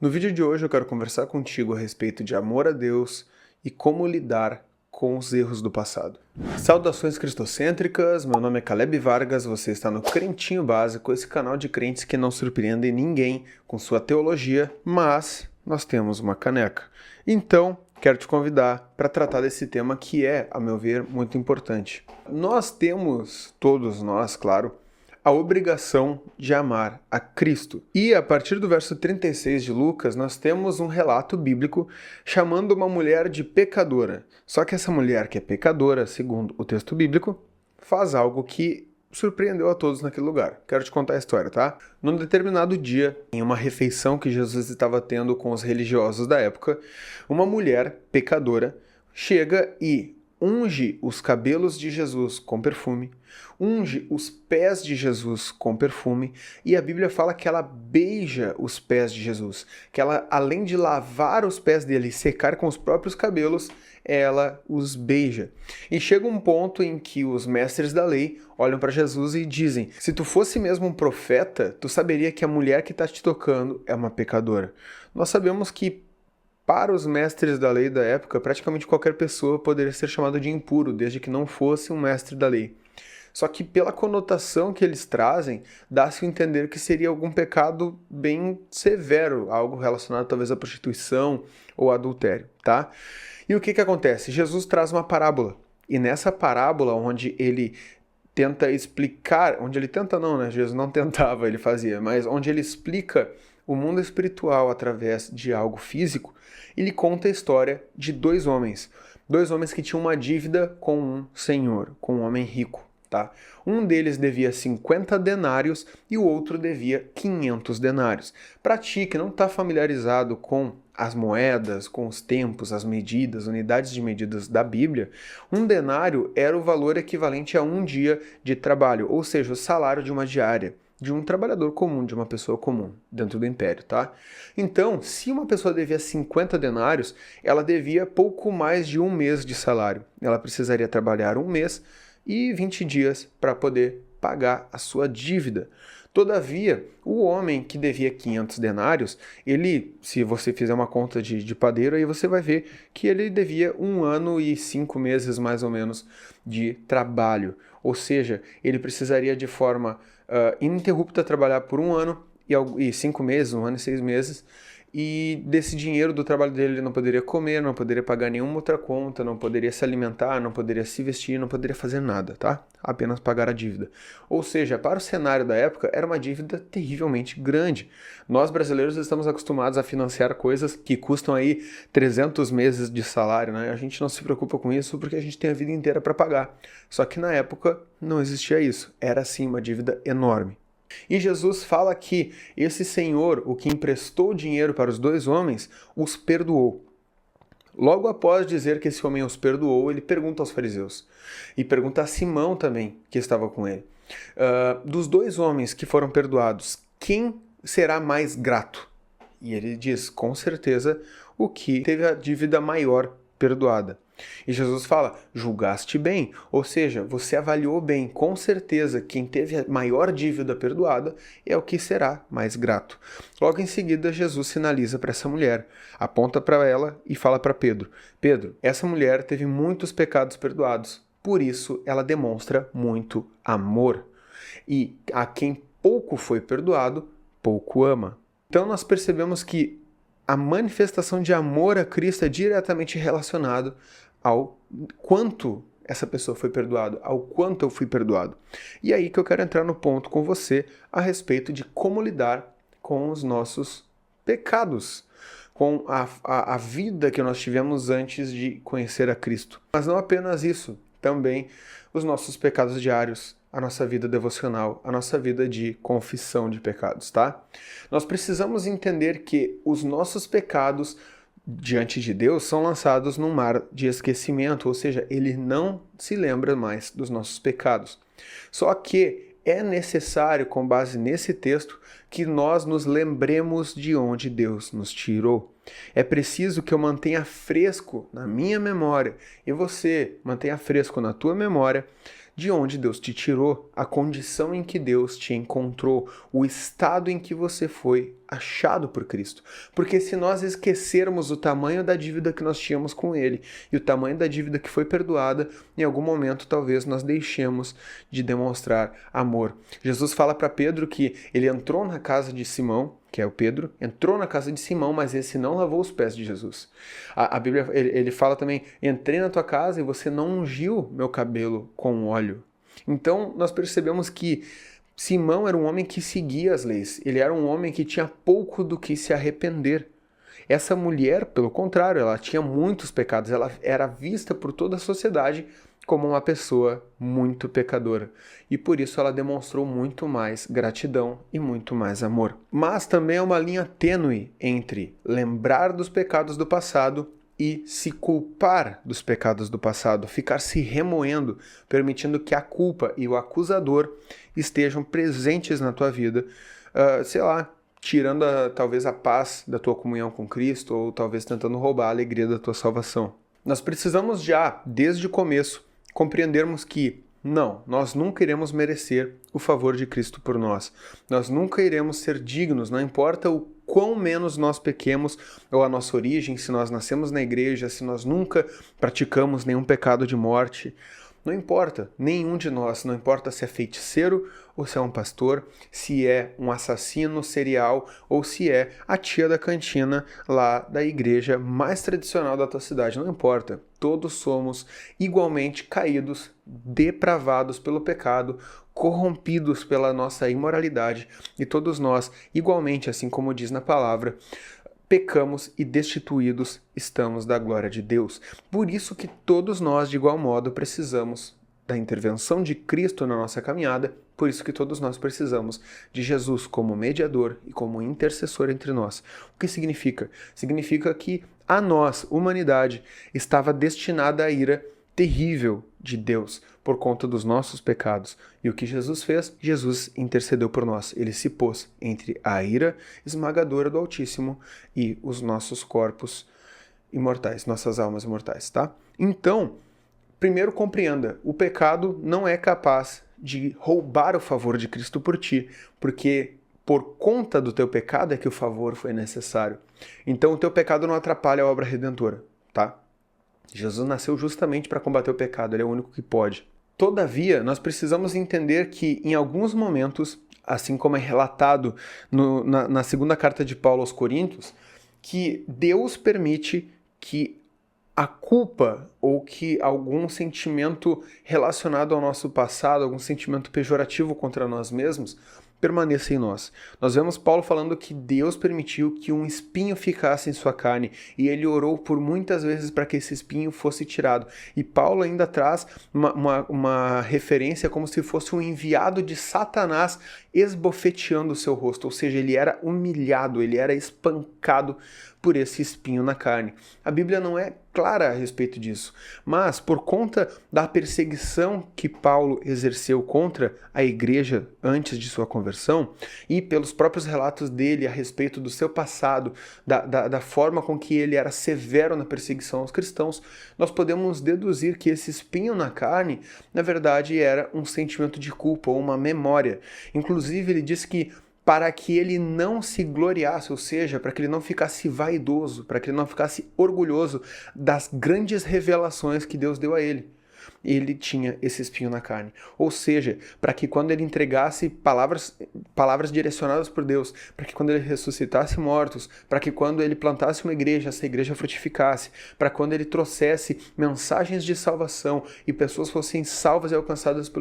No vídeo de hoje eu quero conversar contigo a respeito de amor a Deus e como lidar com os erros do passado. Saudações cristocêntricas, meu nome é Caleb Vargas, você está no Crentinho Básico, esse canal de crentes que não surpreendem ninguém com sua teologia, mas nós temos uma caneca. Então, quero te convidar para tratar desse tema que é, a meu ver, muito importante. Nós temos, todos nós, claro, a obrigação de amar a Cristo. E a partir do verso 36 de Lucas, nós temos um relato bíblico chamando uma mulher de pecadora. Só que essa mulher que é pecadora, segundo o texto bíblico, faz algo que surpreendeu a todos naquele lugar. Quero te contar a história, tá? Num determinado dia, em uma refeição que Jesus estava tendo com os religiosos da época, uma mulher pecadora chega e unge os cabelos de Jesus com perfume, unge os pés de Jesus com perfume, e a Bíblia fala que ela beija os pés de Jesus, que ela, além de lavar os pés dele e secar com os próprios cabelos, ela os beija. E chega um ponto em que os mestres da lei olham para Jesus e dizem: se tu fosse mesmo um profeta, tu saberia que a mulher que está te tocando é uma pecadora. Nós sabemos que para os mestres da lei da época, praticamente qualquer pessoa poderia ser chamada de impuro, desde que não fosse um mestre da lei. Só que pela conotação que eles trazem, dá-se a entender que seria algum pecado bem severo, algo relacionado talvez à prostituição ou adultério, tá? E o que acontece? Jesus traz uma parábola, e nessa parábola onde ele tenta explicar, Jesus não tentava, ele fazia, mas onde ele explica o mundo espiritual através de algo físico, ele conta a história de dois homens que tinham uma dívida com um senhor, com um homem rico, tá? Um deles devia 50 denários e o outro devia 500 denários. Para ti que não está familiarizado com as moedas, com os tempos, as medidas, unidades de medidas da Bíblia, um denário era o valor equivalente a um dia de trabalho, ou seja, o salário de uma diária, de um trabalhador comum, de uma pessoa comum, dentro do império, tá? Então, se uma pessoa devia 50 denários, ela devia pouco mais de um mês de salário. Ela precisaria trabalhar um mês e 20 dias para poder pagar a sua dívida. Todavia, o homem que devia 500 denários, ele, se você fizer uma conta de padeiro, aí você vai ver que ele devia 1 ano e 5 meses, mais ou menos, de trabalho. Ou seja, ele precisaria de forma ininterrupta trabalhar por 1 ano e 5 meses, 1 ano e 6 meses, e desse dinheiro do trabalho dele ele não poderia comer, não poderia pagar nenhuma outra conta, não poderia se alimentar, não poderia se vestir, não poderia fazer nada, tá? Apenas pagar a dívida. Ou seja, para o cenário da época, era uma dívida terrivelmente grande. Nós brasileiros estamos acostumados a financiar coisas que custam aí 300 meses de salário, né? A gente não se preocupa com isso porque a gente tem a vida inteira para pagar. Só que na época não existia isso. Era sim uma dívida enorme. E Jesus fala que esse senhor, o que emprestou dinheiro para os dois homens, os perdoou. Logo após dizer que esse homem os perdoou, ele pergunta aos fariseus. E pergunta a Simão também, que estava com ele. Dos dois homens que foram perdoados, quem será mais grato? E ele diz, com certeza, o que teve a dívida maior perdoada. E Jesus fala, julgaste bem, ou seja, você avaliou bem, com certeza quem teve a maior dívida perdoada é o que será mais grato. Logo em seguida, Jesus sinaliza para essa mulher, aponta para ela e fala para Pedro, Pedro, essa mulher teve muitos pecados perdoados, por isso ela demonstra muito amor. E a quem pouco foi perdoado, pouco ama. Então nós percebemos que a manifestação de amor a Cristo é diretamente relacionado ao quanto essa pessoa foi perdoada, ao quanto eu fui perdoado. E aí que eu quero entrar no ponto com você a respeito de como lidar com os nossos pecados, com a vida que nós tivemos antes de conhecer a Cristo. Mas não apenas isso, também os nossos pecados diários, a nossa vida devocional, a nossa vida de confissão de pecados, tá? Nós precisamos entender que os nossos pecados diante de Deus são lançados num mar de esquecimento, ou seja, ele não se lembra mais dos nossos pecados. Só que é necessário, com base nesse texto, que nós nos lembremos de onde Deus nos tirou. É preciso que eu mantenha fresco na minha memória e você mantenha fresco na tua memória de onde Deus te tirou, a condição em que Deus te encontrou, o estado em que você foi achado por Cristo. Porque se nós esquecermos o tamanho da dívida que nós tínhamos com Ele e o tamanho da dívida que foi perdoada, em algum momento talvez nós deixemos de demonstrar amor. Jesus fala para Pedro que ele entrou na casa de Simão, que é o Pedro, entrou na casa de Simão, mas esse não lavou os pés de Jesus. A Bíblia, ele fala também, entrei na tua casa e você não ungiu meu cabelo com óleo. Então nós percebemos que Simão era um homem que seguia as leis, ele era um homem que tinha pouco do que se arrepender. Essa mulher, pelo contrário, ela tinha muitos pecados, ela era vista por toda a sociedade como uma pessoa muito pecadora. E por isso ela demonstrou muito mais gratidão e muito mais amor. Mas também é uma linha tênue entre lembrar dos pecados do passado e se culpar dos pecados do passado, ficar se remoendo, permitindo que a culpa e o acusador estejam presentes na tua vida, tirando talvez a paz da tua comunhão com Cristo ou talvez tentando roubar a alegria da tua salvação. Nós precisamos já, desde o começo, compreendermos que nós nunca iremos merecer o favor de Cristo por nós. Nós nunca iremos ser dignos, não importa o quão menos nós pequemos ou a nossa origem, se nós nascemos na igreja, se nós nunca praticamos nenhum pecado de morte. Não importa, nenhum de nós, não importa se é feiticeiro ou se é um pastor, se é um assassino serial ou se é a tia da cantina lá da igreja mais tradicional da tua cidade, não importa. Todos somos igualmente caídos, depravados pelo pecado, corrompidos pela nossa imoralidade e todos nós, igualmente, assim como diz na palavra, pecamos e destituídos estamos da glória de Deus. Por isso que todos nós, de igual modo, precisamos da intervenção de Cristo na nossa caminhada, por isso que todos nós precisamos de Jesus como mediador e como intercessor entre nós. O que significa? Significa que a nós, humanidade, estava destinada à ira terrível de Deus por conta dos nossos pecados. E o que Jesus fez? Jesus intercedeu por nós. Ele se pôs entre a ira esmagadora do Altíssimo e os nossos corpos imortais, nossas almas imortais, tá? Então, primeiro compreenda, o pecado não é capaz de roubar o favor de Cristo por ti, porque por conta do teu pecado é que o favor foi necessário. Então o teu pecado não atrapalha a obra redentora, tá? Jesus nasceu justamente para combater o pecado, ele é o único que pode. Todavia, nós precisamos entender que em alguns momentos, assim como é relatado na segunda carta de Paulo aos Coríntios, que Deus permite que a culpa ou que algum sentimento relacionado ao nosso passado, algum sentimento pejorativo contra nós mesmos, permaneça em nós. Nós vemos Paulo falando que Deus permitiu que um espinho ficasse em sua carne e ele orou por muitas vezes para que esse espinho fosse tirado. E Paulo ainda traz uma referência como se fosse um enviado de Satanás esbofeteando o seu rosto, ou seja, ele era humilhado, ele era espancado por esse espinho na carne. A Bíblia não é clara a respeito disso, mas por conta da perseguição que Paulo exerceu contra a igreja antes de sua conversão e pelos próprios relatos dele a respeito do seu passado, da forma com que ele era severo na perseguição aos cristãos, nós podemos deduzir que esse espinho na carne, na verdade, era um sentimento de culpa ou uma memória. Inclusive, ele diz que para que ele não se gloriasse, ou seja, para que ele não ficasse vaidoso, para que ele não ficasse orgulhoso das grandes revelações que Deus deu a ele. Ele tinha esse espinho na carne. Ou seja, para que quando ele entregasse palavras direcionadas por Deus, para que quando ele ressuscitasse mortos, para que quando ele plantasse uma igreja, essa igreja frutificasse, para quando ele trouxesse mensagens de salvação e pessoas fossem salvas e alcançadas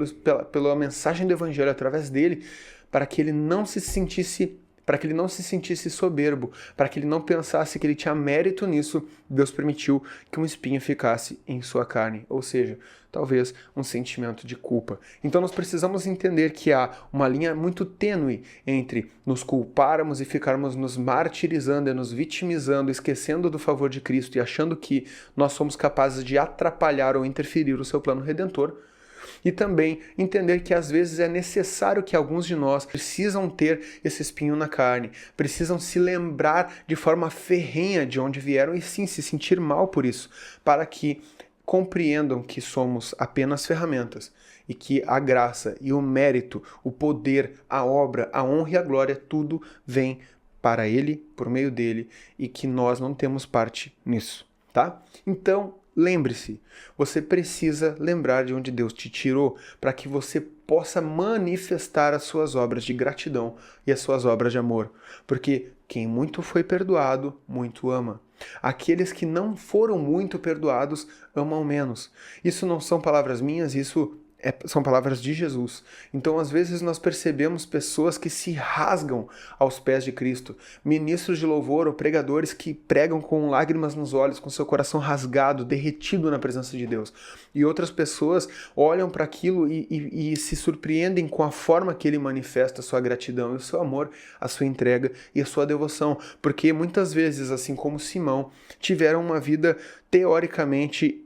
pela mensagem do evangelho através dele, para que ele não se sentisse soberbo, para que ele não pensasse que ele tinha mérito nisso, Deus permitiu que um espinho ficasse em sua carne, ou seja, talvez um sentimento de culpa. Então nós precisamos entender que há uma linha muito tênue entre nos culparmos e ficarmos nos martirizando e nos vitimizando, esquecendo do favor de Cristo e achando que nós somos capazes de atrapalhar ou interferir o seu plano redentor, e também entender que às vezes é necessário que alguns de nós precisam ter esse espinho na carne, precisam se lembrar de forma ferrenha de onde vieram e sim se sentir mal por isso, para que compreendam que somos apenas ferramentas e que a graça e o mérito, o poder, a obra, a honra e a glória, tudo vem para Ele, por meio dele, e que nós não temos parte nisso, tá? Então, lembre-se, você precisa lembrar de onde Deus te tirou para que você possa manifestar as suas obras de gratidão e as suas obras de amor. Porque quem muito foi perdoado, muito ama. Aqueles que não foram muito perdoados, amam menos. Isso não são palavras minhas, isso são palavras de Jesus. Então, às vezes, nós percebemos pessoas que se rasgam aos pés de Cristo, ministros de louvor ou pregadores que pregam com lágrimas nos olhos, com seu coração rasgado, derretido na presença de Deus. E outras pessoas olham para aquilo e se surpreendem com a forma que ele manifesta a sua gratidão e o seu amor, a sua entrega e a sua devoção. Porque muitas vezes, assim como Simão, tiveram uma vida teoricamente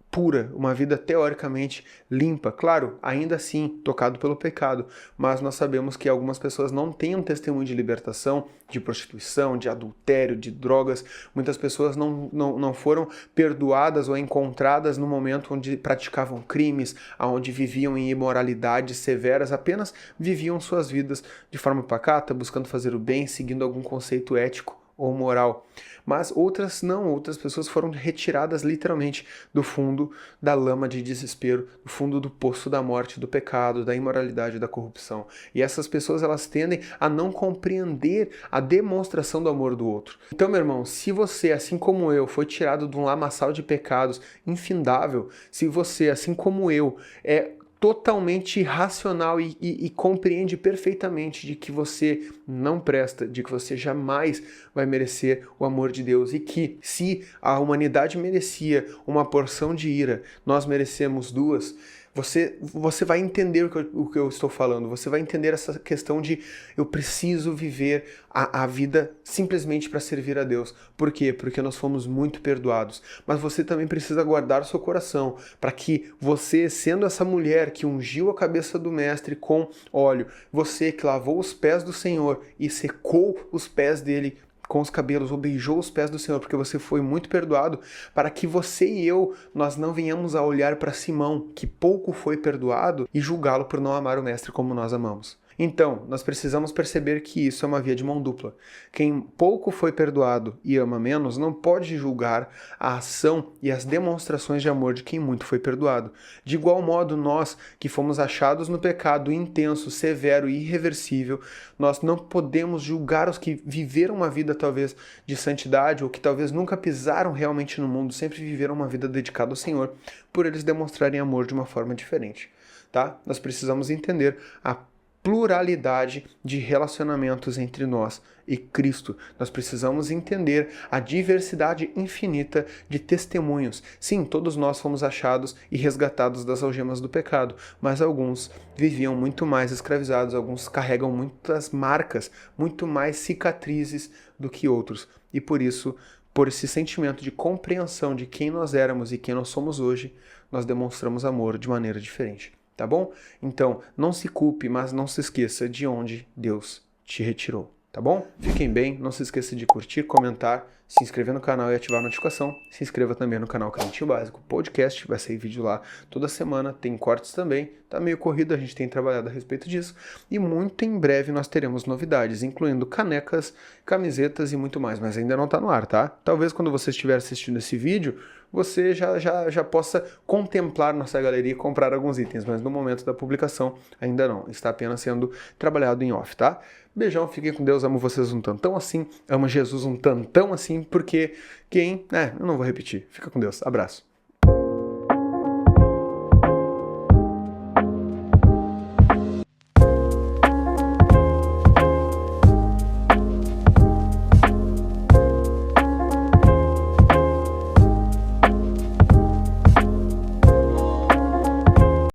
pura, uma vida teoricamente limpa, claro, ainda assim tocado pelo pecado, mas nós sabemos que algumas pessoas não têm um testemunho de libertação, de prostituição, de adultério, de drogas. Muitas pessoas não foram perdoadas ou encontradas no momento onde praticavam crimes, onde viviam em imoralidades severas, apenas viviam suas vidas de forma pacata, buscando fazer o bem, seguindo algum conceito ético ou moral. Mas outras não, outras pessoas foram retiradas literalmente do fundo da lama de desespero, do fundo do poço da morte, do pecado, da imoralidade, da corrupção. E essas pessoas, elas tendem a não compreender a demonstração do amor do outro. Então, meu irmão, se você, assim como eu, foi tirado de um lamaçal de pecados infindável, se você, assim como eu, é totalmente racional e compreende perfeitamente de que você não presta, de que você jamais vai merecer o amor de Deus e que se a humanidade merecia uma porção de ira, nós merecemos duas. Você vai entender o que eu estou falando, você vai entender essa questão de eu preciso viver a vida simplesmente para servir a Deus. Por quê? Porque nós fomos muito perdoados. Mas você também precisa guardar o seu coração para que você, sendo essa mulher que ungiu a cabeça do mestre com óleo, você que lavou os pés do Senhor e secou os pés dele com os cabelos, ou beijou os pés do Senhor, porque você foi muito perdoado, para que você e eu, nós não venhamos a olhar para Simão, que pouco foi perdoado, e julgá-lo por não amar o Mestre como nós amamos. Então, nós precisamos perceber que isso é uma via de mão dupla. Quem pouco foi perdoado e ama menos não pode julgar a ação e as demonstrações de amor de quem muito foi perdoado. De igual modo, nós que fomos achados no pecado intenso, severo e irreversível, nós não podemos julgar os que viveram uma vida talvez de santidade ou que talvez nunca pisaram realmente no mundo, sempre viveram uma vida dedicada ao Senhor, por eles demonstrarem amor de uma forma diferente. Tá? Nós precisamos entender a pluralidade de relacionamentos entre nós e Cristo. Nós precisamos entender a diversidade infinita de testemunhos. Sim, todos nós fomos achados e resgatados das algemas do pecado, mas alguns viviam muito mais escravizados, alguns carregam muitas marcas, muito mais cicatrizes do que outros. E por isso, por esse sentimento de compreensão de quem nós éramos e quem nós somos hoje, nós demonstramos amor de maneira diferente. Tá bom? Então, não se culpe, mas não se esqueça de onde Deus te retirou. Tá bom? Fiquem bem, não se esqueça de curtir, comentar, se inscrever no canal e ativar a notificação. Se inscreva também no canal Crentinho Básico Podcast, vai sair vídeo lá toda semana, tem cortes também, tá meio corrido, a gente tem trabalhado a respeito disso. E muito em breve nós teremos novidades, incluindo canecas, camisetas e muito mais, mas ainda não tá no ar, tá? Talvez quando você estiver assistindo esse vídeo, você já possa contemplar nossa galeria e comprar alguns itens, mas no momento da publicação ainda não, está apenas sendo trabalhado em off, tá? Beijão, fiquem com Deus, amo vocês um tantão assim, amo Jesus um tantão assim, porque eu não vou repetir. Fica com Deus, abraço.